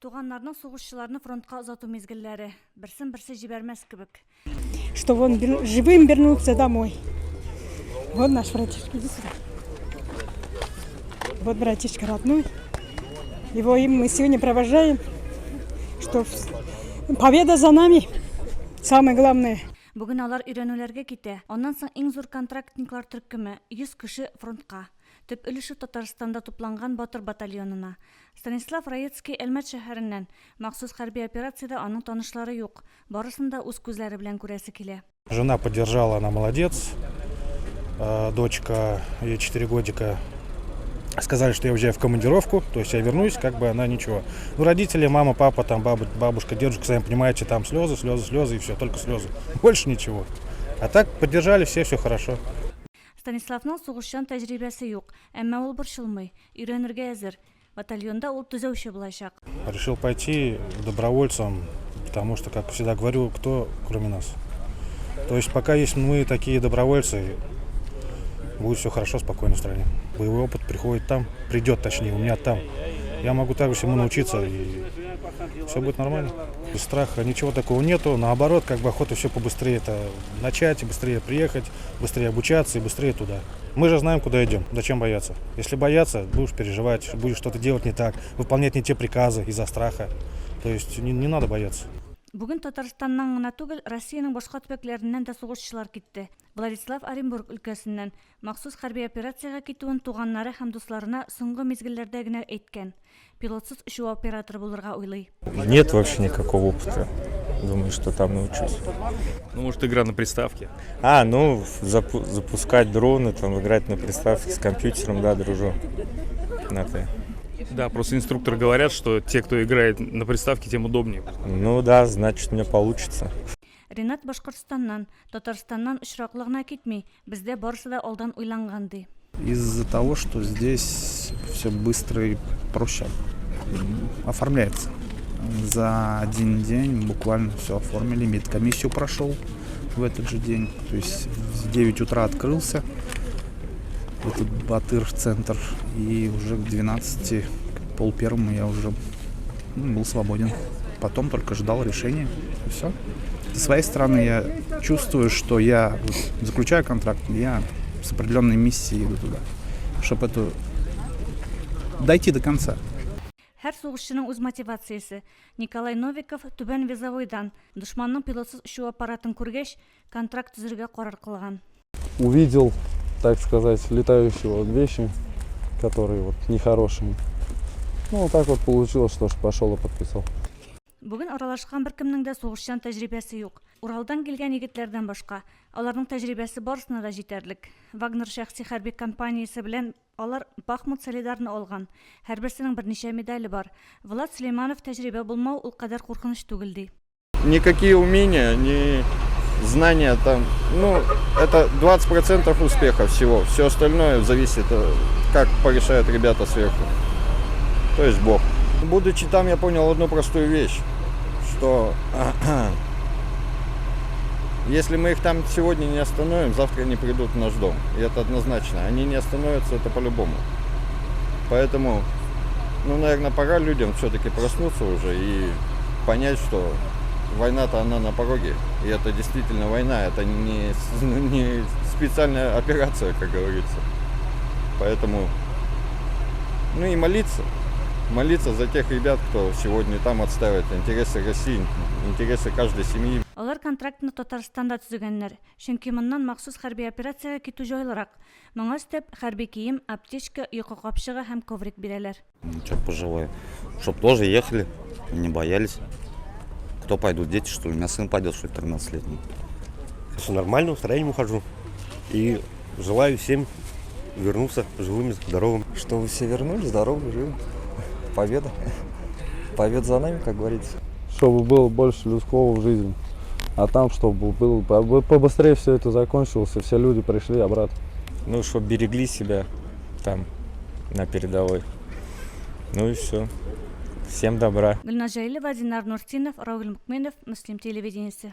Туганнарның сугышчыларны фронтка озату мезгилләре. Берсен-берсе җибәрмәс кебек. Чтобы он живым вернулся домой. Вот наш братишка, иди сюда. Вот братишка родной. Его им мы сегодня провожаем. Что победа за нами. Самое главное. Бүген алар өйрәнүләргә китә. Аннан соң иң зур контрактниклар төркеме 100 кеше фронтка. Төп өлеше Татарстанда тупланган Батыр батальонына. Станислав Раецкий Әлмәт шәһәреннән махсус хәрби операциядә аның танышлары юк. Барысын да үз күзләре белән күрәсе килә. Жена поддержала, она молодец. Дочка, ей 4 годика, сказали, что я уезжаю в командировку, то есть я вернусь, как бы она ничего. Ну, родители, мама, папа, там бабушка, дедушка, сами понимаете, там слезы и все, только слезы. Больше ничего. А так поддержали все хорошо. Станиславның сугышчан тәҗрибәсе юк, әмма ул борчылмый, өйрәнергә әзер. Батальонда ул төзәүче булачак. Решил пойти добровольцем, потому что, как всегда говорю, кто кроме нас. То есть пока есть мы такие добровольцы, будет все хорошо, спокойно в стране. Боевой опыт приходит там, придет точнее, у меня там. Я могу также всему научиться, и все будет нормально. Без страха ничего такого нету, наоборот, как бы охота все побыстрее это начать, быстрее приехать, быстрее обучаться и быстрее туда. Мы же знаем, куда идем, зачем бояться. Если бояться, будешь переживать, будешь что-то делать не так, выполнять не те приказы из-за страха. То есть не надо бояться. Бүген Татарстаннан гына түгел, Россиянең башка төбәкләреннән дә сугышчылар китте. Владислав Оренбург өлкәсеннән махсус хәрби операциягә китүен туганнары һәм дусларына соңгы мизгелләрдә генә әйткән. Пилотсыз очу операторы булырга уйлый. Нет вообще никакого опыта. Думаю, что там научусь. Ну, может, игра на приставке? Запускать дроны, там, играть на приставке с компьютером, да, дружу. На «ты». Да, просто инструкторы говорят, что те, кто играет на приставке, тем удобнее. Ну да, значит, мне получится. Ренат Башкортстаннан, Татарстаннан очраклы гына китми, бездә барысы да алдан уйланган ди. Из-за того, что здесь все быстро и проще оформляется. За один день буквально все оформили, медкомиссию прошел в этот же день. То есть в 9 утра открылся этот Батыр-центр, и уже к 12, к 12:30 я уже был свободен. Потом только ждал решения, и все. Со своей стороны я чувствую, что я заключаю контракт, я с определенной миссией иду туда, чтобы это дойти до конца. Һәр сугышчының үз мотивациясе. Николай Новиков Түбән Визовойдан дошманның пилотсыз очу аппаратын күргәч, контракт төзергә карар кылган. Увидел, так сказать, летающие вещи, которые вот нехорошие. Ну, вот так вот получилось, что ж пошел и подписал. Бүген аралашкан беркемнең дә сугышчан тәҗрибәсе юк. Уралдан килгән егетләрдән башка, аларның тәҗрибәсе барысына да җитәрлек. Вагнер шәхси хәрби компаниясе белән алар Бахмут солидарны алган. Һәрберсенең берничә медале бар. Влад Сулейманов тәҗрибә булмау ул кадәр куркыныч түгел ди. Никакие умения, ни знания там, это 20% успеха всего. Все остальное зависит, как порешают ребята сверху. То есть Бог. Будучи там, я понял одну простую вещь, что если мы их там сегодня не остановим, завтра они придут в наш дом. И это однозначно. Они не остановятся, это по-любому. Поэтому, наверное, пора людям все-таки проснуться уже и понять, что война-то она на пороге. И это действительно война, это не специальная операция, как говорится. Поэтому, и молиться. Молиться за тех ребят, кто сегодня там отстаивает интересы России, интересы каждой семьи. Алар контрактны Татарстанда төзегәннәр, чөнки моннан махсус хәрби операциягә китү җайлырак. Моңа өстәп хәрби кием, аптечка, йокы капчыгы һәм коврик бирәләр. Ничего, пожелаю. Чтоб тоже ехали, не боялись. Кто пойдут, дети, что ли? У меня сын пойдет, что ли, 13-летний. Все нормально, настроением ухожу. И желаю всем вернуться живыми, здоровыми. Чтобы все вернулись, здоровы, живы. Победа. Победа за нами, как говорится. Чтобы было больше людского в жизни. А там, чтобы было побыстрее все это закончилось, и все люди пришли обратно. Чтобы берегли себя там, на передовой. И все. Всем добра. Гөлназ Җәйлева, Динар Нуртинов, Рауль Мукменов, Муслим телевидениесе.